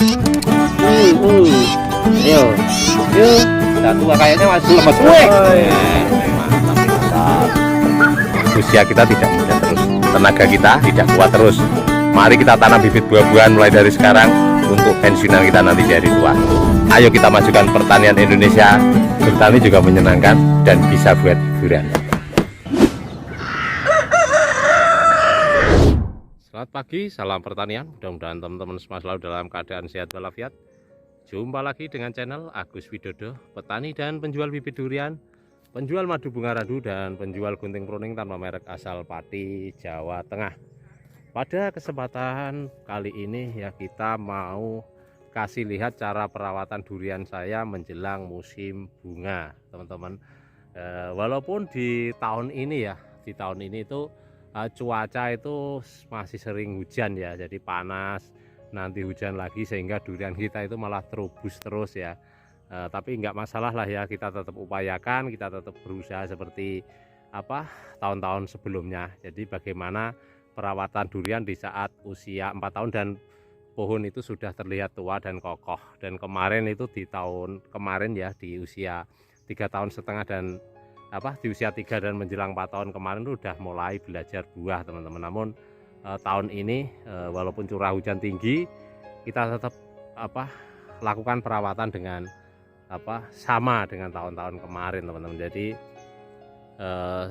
Ayo, yuk. Satu kayaknya masih lemas. Mantap. Usia kita tidak muda terus, tenaga kita tidak kuat terus. Mari kita tanam bibit buah-buahan mulai dari sekarang untuk pensiunan kita nanti di hari tua. Ayo kita majukan pertanian Indonesia. Bertani juga menyenangkan dan bisa buat hiburan. Selamat pagi, salam pertanian. Mudah-mudahan teman-teman semua selalu dalam keadaan sehat walafiat. Jumpa lagi dengan channel Agus Widodo, petani dan penjual bibit durian, penjual madu bunga radu, dan penjual gunting pruning tanpa merek asal Pati, Jawa Tengah. Pada kesempatan kali ini ya kita mau kasih lihat cara perawatan durian saya menjelang musim bunga, teman-teman. Walaupun di tahun ini itu cuaca itu masih sering hujan ya, jadi panas, nanti hujan lagi sehingga durian kita itu malah terubus terus ya. Tapi nggak masalah lah ya, kita tetap upayakan, kita tetap berusaha seperti tahun-tahun sebelumnya. Jadi bagaimana perawatan durian di saat usia 4 tahun dan pohon itu sudah terlihat tua dan kokoh. Dan kemarin itu di tahun kemarin ya, di usia 3,5 tahun dan di usia 3 dan menjelang 4 tahun kemarin itu udah mulai belajar buah, teman-teman. Namun tahun ini walaupun curah hujan tinggi, kita tetap lakukan perawatan dengan sama dengan tahun-tahun kemarin, teman-teman. Jadi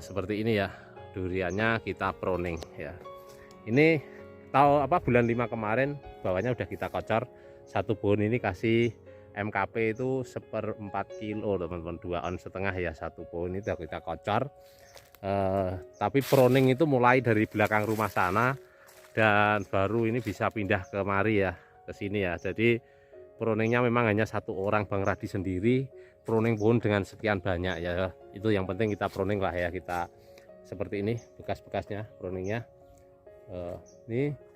seperti ini ya, duriannya kita pruning ya. Ini bulan 5 kemarin bawahnya udah kita kocor. Satu pohon ini kasih MKP itu 1/4 kilo, teman-teman, 2,5 ons ya. Satu pohon itu kita kocor. Tapi pruning itu mulai dari belakang rumah sana dan baru ini bisa pindah kemari ya, ke sini ya. Jadi pruningnya memang hanya satu orang, Bang Radi sendiri, pruning pohon dengan sekian banyak ya. Itu yang penting kita pruning lah ya, kita seperti ini bekas-bekasnya pruningnya. Ini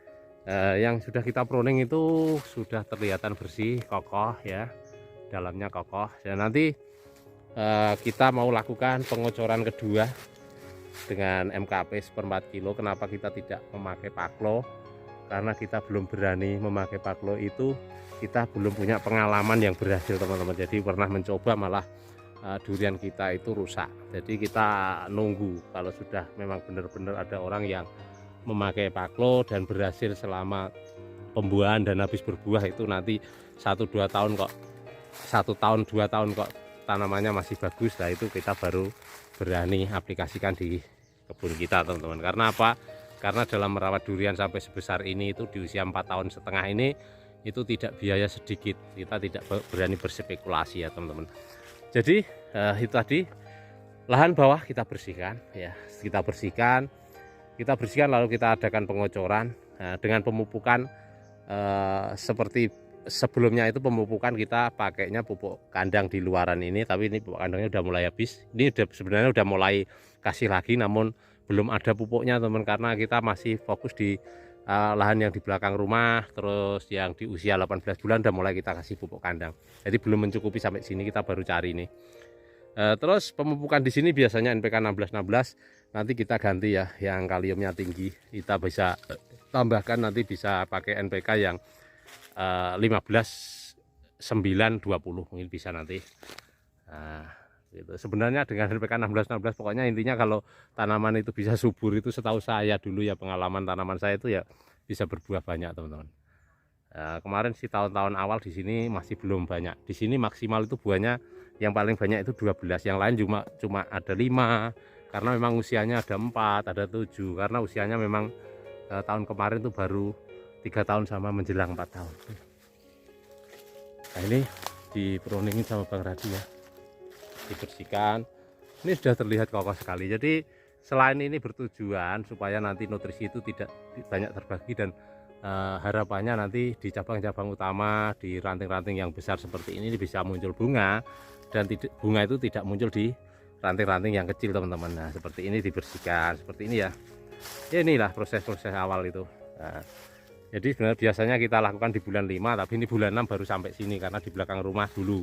yang sudah kita pruning itu sudah terlihatan bersih, kokoh ya, dalamnya kokoh. Dan nanti kita mau lakukan pengocoran kedua dengan MKP 1/4 kilo. Kenapa kita tidak memakai paklo? Karena kita belum berani memakai paklo, itu kita belum punya pengalaman yang berhasil, teman-teman. Jadi pernah mencoba malah durian kita itu rusak. Jadi kita nunggu kalau sudah memang benar-benar ada orang yang memakai paklo dan berhasil selama pembuahan dan habis berbuah, itu nanti 1-2 tahun kok, 1 tahun 2 tahun kok tanamannya masih bagus. Nah itu kita baru berani aplikasikan di kebun kita, teman-teman. Karena apa? Karena dalam merawat durian sampai sebesar ini itu di usia 4,5 tahun ini itu tidak biaya sedikit. Kita tidak berani berspekulasi ya, teman-teman. Jadi itu tadi, lahan bawah kita bersihkan ya, kita bersihkan lalu kita adakan pengocoran dengan pemupukan seperti sebelumnya. Itu pemupukan kita pakainya pupuk kandang di luaran ini, tapi ini pupuk kandangnya udah mulai habis. Ini sebenarnya udah mulai kasih lagi, namun belum ada pupuknya, teman, karena kita masih fokus di lahan yang di belakang rumah. Terus yang di usia 18 bulan udah mulai kita kasih pupuk kandang, jadi belum mencukupi. Sampai sini kita baru cari nih. Terus pemupukan di sini biasanya NPK 16-16, nanti kita ganti ya, yang kaliumnya tinggi kita bisa tambahkan, nanti bisa pakai NPK yang 15-9-20 mungkin bisa nanti. Nah, gitu. Sebenarnya dengan NPK 16-16 pokoknya intinya kalau tanaman itu bisa subur, itu setahu saya dulu ya, pengalaman tanaman saya itu ya bisa berbuah banyak, teman-teman. Kemarin sih tahun-tahun awal di sini masih belum banyak. Di sini maksimal itu buahnya yang paling banyak itu 12, yang lain cuma ada 5, karena memang usianya ada 4, ada 7, karena usianya memang tahun kemarin tuh baru 3 tahun sama menjelang 4 tahun. Nah ini dipruningin sama Bang Radi ya, dibersihkan. Ini sudah terlihat kokoh sekali. Jadi selain ini bertujuan supaya nanti nutrisi itu tidak banyak terbagi, dan harapannya nanti di cabang-cabang utama, di ranting-ranting yang besar seperti ini bisa muncul bunga, dan bunga itu tidak muncul di ranting-ranting yang kecil, teman-teman. Nah seperti ini dibersihkan seperti ini ya. Inilah proses-proses awal itu. Nah, jadi sebenarnya biasanya kita lakukan di bulan 5, tapi ini bulan 6 baru sampai sini karena di belakang rumah dulu.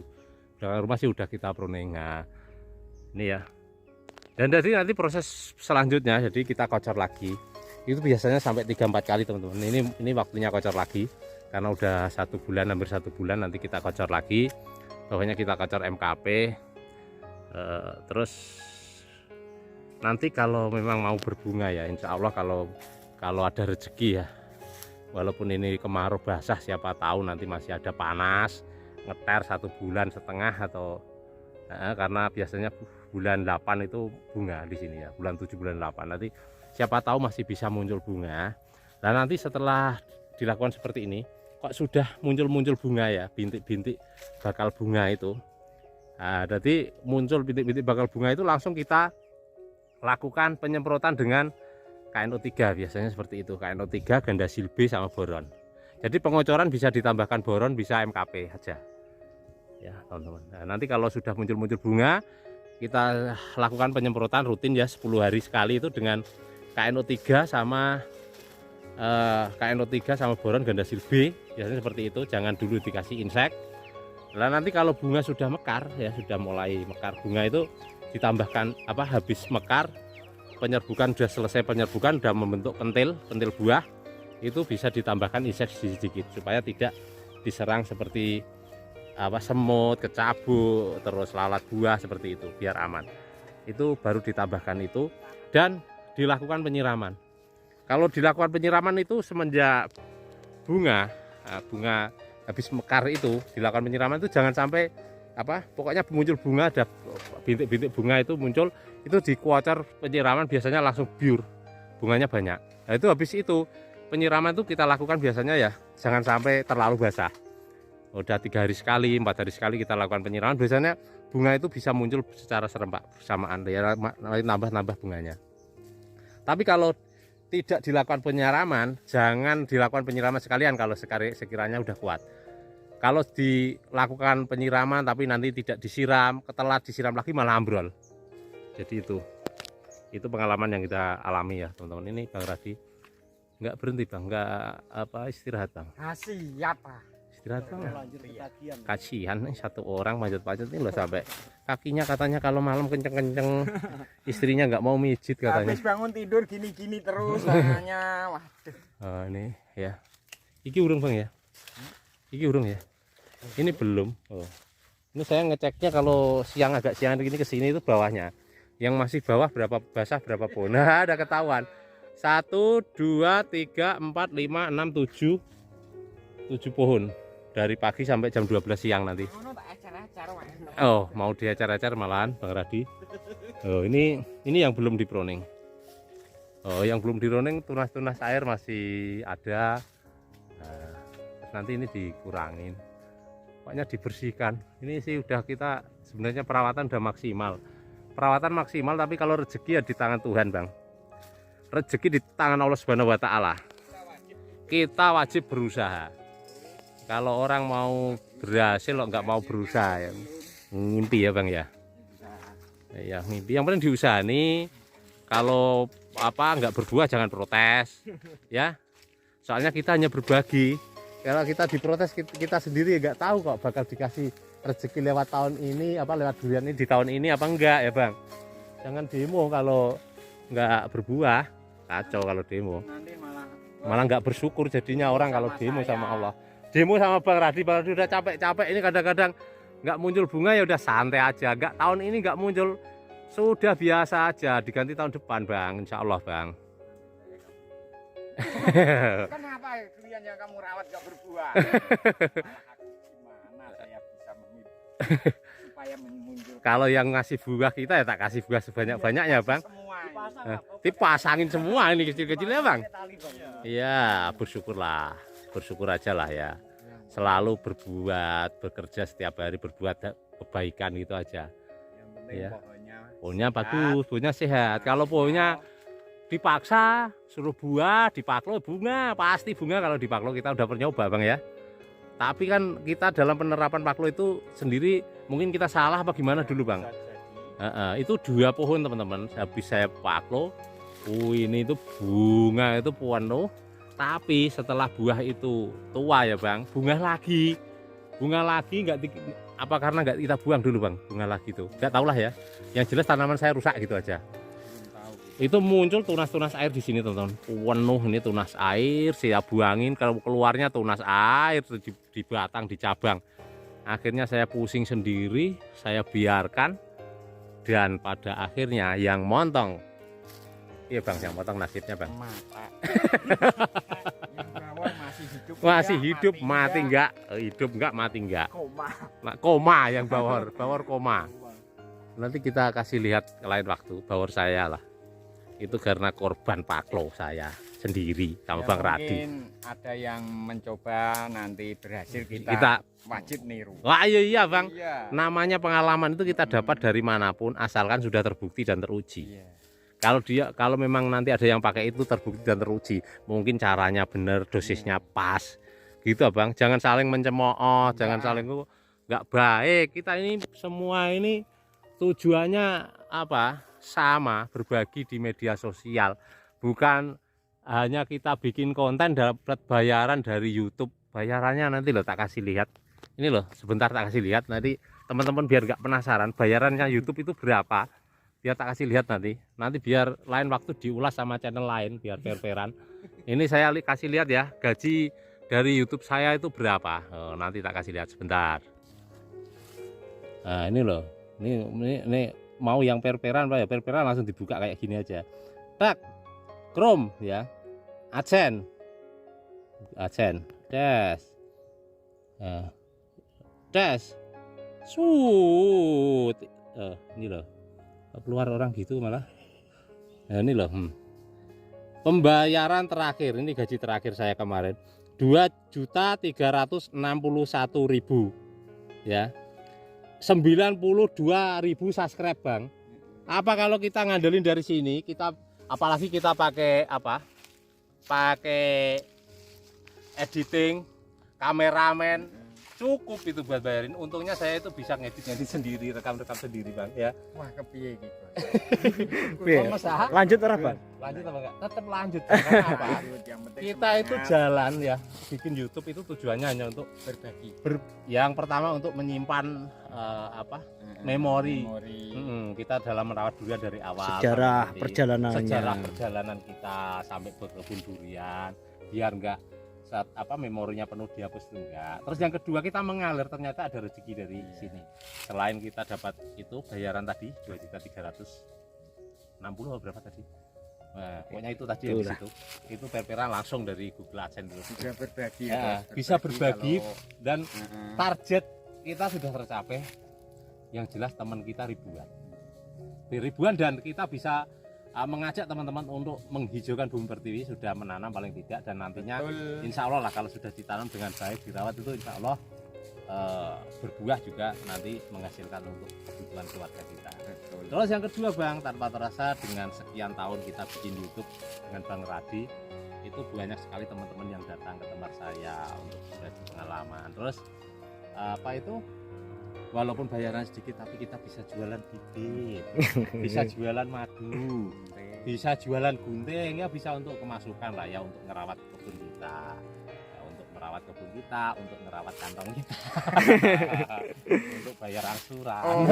Belakang rumah sih udah kita pruning. Nah ini ya. Dan jadi nanti proses selanjutnya, jadi kita kocor lagi. Itu biasanya sampai 3-4 kali, teman-teman. Ini waktunya kocor lagi karena udah 1 bulan, hampir 1 bulan, nanti kita kocor lagi. Pokoknya kita kocor MKP. Terus nanti kalau memang mau berbunga ya, insya Allah kalau ada rezeki ya, walaupun ini kemarau basah, siapa tahu nanti masih ada panas, ngeter 1,5 bulan atau karena biasanya bulan 8 itu bunga di sini ya, bulan 7 bulan 8 nanti siapa tahu masih bisa muncul bunga. Nah nanti setelah dilakukan seperti ini, kok sudah muncul bunga ya, bintik-bintik bakal bunga itu. Nah, jadi muncul bintik-bintik bakal bunga itu langsung kita lakukan penyemprotan dengan KNO3, biasanya seperti itu, KNO3, Gandasil B sama boron. Jadi pengocoran bisa ditambahkan boron, bisa MKP aja ya teman-teman. Nah, nanti kalau sudah muncul bunga, kita lakukan penyemprotan rutin ya, 10 hari sekali itu dengan KNO3 sama boron Gandasil B, biasanya seperti itu. Jangan dulu dikasih insek. Nah nanti kalau bunga sudah mekar ya, sudah mulai mekar bunga itu ditambahkan habis mekar, penyerbukan sudah selesai, penyerbukan sudah membentuk pentil buah, itu bisa ditambahkan insek sedikit supaya tidak diserang seperti semut, kecabuk, terus lalat buah seperti itu, biar aman. Itu baru ditambahkan itu dan dilakukan penyiraman. Kalau dilakukan penyiraman itu semenjak bunga habis mekar itu dilakukan penyiraman, itu jangan sampai pokoknya muncul bunga, ada bintik-bintik bunga itu muncul, itu dikuacar penyiraman biasanya langsung biur, bunganya banyak. Nah itu habis itu penyiraman itu kita lakukan biasanya ya, jangan sampai terlalu basah. Udah 3 hari sekali, 4 hari sekali kita lakukan penyiraman, biasanya bunga itu bisa muncul secara serempak bersamaan ya, nambah bunganya. Tapi kalau tidak dilakukan penyiraman, jangan dilakukan penyiraman sekalian kalau sekiranya udah kuat. Kalau dilakukan penyiraman tapi nanti tidak disiram, telat disiram lagi malah ambrol. Jadi itu pengalaman yang kita alami ya teman-teman. Ini Bang Radi nggak berhenti Bang, nggak istirahat Bang. Siap Pak. Istirahat Bang. Kasihan nih satu orang manjat-manjat ini loh, sampai kakinya katanya kalau malam kenceng-kenceng, istrinya nggak mau mijit katanya. Habis bangun tidur gini-gini terus tangannya. Waduh. Oh, ini ya. Iki urung Bang ya. Iki urung ya. Ini belum. Oh. Ini saya ngeceknya kalau agak siang begini ke sini itu bawahnya. Yang masih bawah berapa basah berapa pohon. Nah, ada ketahuan. 1 2 3 4 5 6 7 pohon dari pagi sampai jam 12 siang nanti. Oh, mau diacar-acar malahan Bang Radi. Oh, ini yang belum diproning. Oh, yang belum diproning tunas-tunas air masih ada. Nah, nanti ini dikurangin, pokoknya dibersihkan. Ini sih udah kita sebenarnya perawatan udah maksimal, tapi kalau rezeki ya di tangan Tuhan Bang, rezeki di tangan Allah Subhanahu wa Ta'ala. Kita wajib berusaha. Kalau orang mau berhasil nggak mau berusaha ya ngimpi ya Bang ya. Ya ngimpi, yang penting diusahani. Kalau nggak berbuah jangan protes ya, soalnya kita hanya berbagi. Kalau kita diprotes, kita sendiri nggak tahu kok bakal dikasih rezeki lewat tahun ini, lewat durian ini di tahun ini apa enggak ya Bang. Jangan demo kalau nggak berbuah, kacau kalau demo. Nanti malah nggak bersyukur jadinya orang kalau demo sama Allah. Demo sama Bang Radi udah capek-capek ini kadang-kadang nggak muncul bunga ya udah santai aja. Nggak tahun ini nggak muncul, sudah biasa aja, diganti tahun depan Bang, insya Allah Bang. Kenapa durian yang kamu rawat gak berbuah? Gimana saya bisa supaya muncul? Kalau yang ngasih buah kita ya tak kasih buah sebanyak-banyaknya Bang. Dipasangin semua ini kecil-kecilnya Bang. Iya, bersyukurlah, bersyukur aja lah ya. Selalu berbuat, bekerja setiap hari, berbuat kebaikan gitu aja. Ya. Pohonnya bagus, pohonnya sehat. Kalau pohonnya dipaksa suruh buah, dipaklo bunga, pasti bunga kalau dipaklo. Kita udah pernah nyoba Bang ya. Tapi kan kita dalam penerapan paklo itu sendiri mungkin kita salah apa gimana dulu Bang. Itu 2 pohon teman-teman, habis saya paklo, ini itu bunga itu penuh. Tapi setelah buah itu tua ya Bang, bunga lagi nggak karena nggak kita buang dulu Bang, bunga lagi itu nggak tahu lah ya. Yang jelas tanaman saya rusak gitu aja. Itu muncul tunas-tunas air di sini teman-teman. Penuh ini tunas air, saya buangin kalau keluarnya tunas air di batang, di cabang. Akhirnya saya pusing sendiri, saya biarkan, dan pada akhirnya yang montong, iya bang, yang potong nasibnya bang. Mata. Yang bawah Masih hidup, mati enggak? Hidup enggak, mati enggak? Koma. Koma yang bawor koma. Nanti kita kasih lihat lain waktu bawor saya lah. Itu karena korban paklo saya sendiri sama Ya, Bang Radi. mungkin ada yang mencoba, nanti berhasil Kita wajib niru. wah iya bang, Iya. namanya pengalaman itu kita dapat dari manapun asalkan sudah terbukti dan teruji. Iya. Kalau memang nanti ada yang pakai itu terbukti dan teruji, mungkin caranya benar, dosisnya pas, gitu bang. Jangan saling mencemooh, jangan saling nggak baik. Kita ini semua ini tujuannya apa? Sama, berbagi di media sosial, bukan hanya kita bikin konten dapat bayaran dari YouTube. Bayarannya nanti loh tak kasih lihat. Ini loh, sebentar tak kasih lihat, nanti teman-teman biar nggak penasaran bayarannya YouTube itu berapa, biar tak kasih lihat nanti biar lain waktu diulas sama channel lain biar fair-fairan. Ini saya kasih lihat ya, gaji dari YouTube saya itu berapa. Nanti tak kasih lihat sebentar. Nah ini loh, ini mau yang fair-fairan Pak ya, fair-fairan langsung dibuka kayak gini aja. Tak, Chrome ya, AdSense, des, des, shoot, ini loh, keluar orang gitu malah. Nah ini loh, pembayaran terakhir, ini gaji terakhir saya kemarin 2.361.000 ya, 92.000 subscribe bang. Apa kalau kita ngandelin dari sini, kita apalagi kita pakai apa, pakai editing, kameramen, cukup itu buat bayarin. Untungnya saya itu bisa ngedit sendiri, rekam sendiri bang ya. Wah, kepiye gitu. Lanjut orang bang? Lanjut apa enggak? Tetap lanjut. Karena apa? Yang penting Kita itu semangat. jalan ya, bikin YouTube itu tujuannya hanya untuk Berbagi. yang pertama untuk menyimpan memori. Kita dalam merawat durian dari awal. Sejarah sampai perjalanannya. sejarah perjalanan kita sampai berkebun durian, biar enggak saat memorinya penuh dihapus itu enggak. Terus yang kedua, kita mengalir, ternyata ada rezeki dari sini. Selain kita dapat itu bayaran tadi 2.360 berapa tadi? Nah, pokoknya itu tadi yang di situ. Itu perperan langsung dari Google AdSense dulu. Bisa berbagi. Ya, bisa berbagi dan target kita sudah tercapai. Yang jelas teman kita ribuan dan kita bisa mengajak teman-teman untuk menghijaukan bumi pertiwi, sudah menanam paling tidak, dan nantinya insya Allah lah kalau sudah ditanam dengan baik, dirawat itu insya Allah berbuah juga nanti menghasilkan untuk kebutuhan keluarga kita. Terus yang kedua bang, tanpa terasa dengan sekian tahun kita bikin YouTube dengan Bang Radi, itu banyak sekali teman-teman yang datang ke tempat saya untuk berbagi pengalaman. Terus walaupun bayaran sedikit tapi kita bisa jualan bibit, bisa jualan madu, bisa jualan gunting ya, bisa untuk kemasukan lah ya, untuk ngerawat kebun kita, untuk merawat kebun kita, untuk merawat kantong kita, untuk bayar angsuran.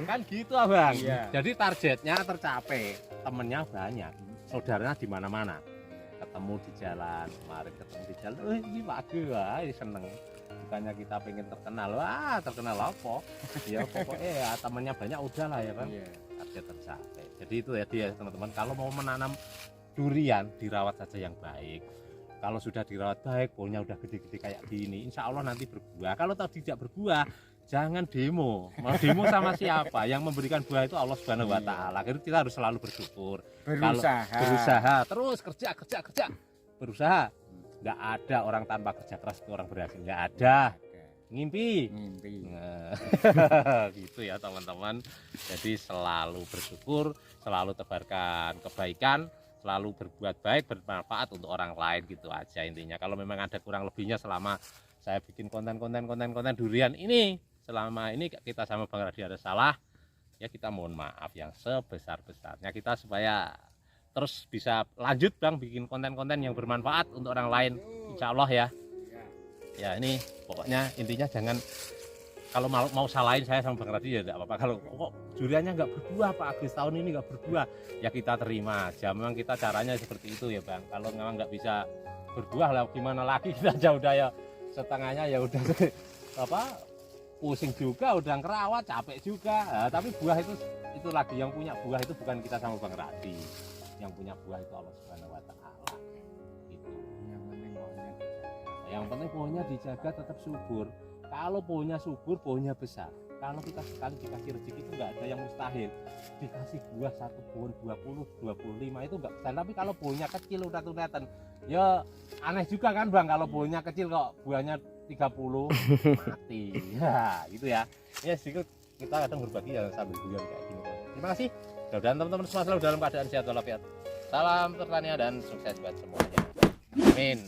Kan gitu abang. Iya. Jadi targetnya tercapai, temennya banyak, saudaranya di mana-mana. Ketemu di jalan, kemarin ketemu di jalan, ini waduh, wah seneng. Bukannya kita pengen terkenal, wah terkenal apa? Ya pokoknya ya temennya banyak udah lah ya kan. Target tercapai. Jadi itu ya dia teman-teman, kalau mau menanam durian dirawat saja yang baik. Kalau sudah dirawat baik, pohonnya udah gede-gede kayak gini, insya Allah nanti berbuah. Kalau tidak berbuah, jangan demo. Mau demo sama siapa? Yang memberikan buah itu Allah Subhanahu Wa Taala. Akhirnya kita harus selalu bersyukur. Berusaha, terus kerja, berusaha. Nggak ada orang tanpa kerja keras itu orang berhasil, nggak ada. Ngimpi. Nah, gitu ya teman-teman. Jadi selalu bersyukur, selalu tebarkan kebaikan, selalu berbuat baik, bermanfaat untuk orang lain, gitu aja intinya. Kalau memang ada kurang lebihnya selama saya bikin konten durian ini, selama ini kita sama Bang Radi ada salah, ya kita mohon maaf yang sebesar-besarnya, kita supaya terus bisa lanjut bang bikin konten-konten yang bermanfaat untuk orang lain, insya Allah ya. Ya ini pokoknya intinya jangan kalau mau salahin saya sama Bang Radi ya tidak apa-apa. Kalau kok duriannya nggak berbuah Pak Agus, tahun ini nggak berbuah, ya kita terima aja. Memang kita caranya seperti itu ya Bang. Kalau memang nggak bisa berbuah lah gimana lagi, kita aja udah ya setengahnya ya udah apa pusing juga, udah ngerawat capek juga. Nah, tapi buah itu lagi yang punya buah itu bukan kita sama Bang Radi. Yang punya buah itu Allah Subhanahu wa taala. Gitu. Yang penting pohonnya dijaga tetap subur. Kalau pohonnya subur, pohonnya besar. Kalau kita sekali dikasih rezeki itu nggak ada yang mustahil. Dikasih buah satu pohon 20, 25 itu nggak besar. Tapi kalau pohonnya kecil udah kelihatan. Ya aneh juga kan Bang, kalau pohonnya kecil kok buahnya 30 mati. Ya gitu ya. Ya sedikit kita kadang berbagi ya sambil guyon kayak gini. Terima kasih. Mudah-mudahan teman-teman semua selalu dalam keadaan sehat walafiat. Salam pertanian dan sukses buat semuanya. Amin.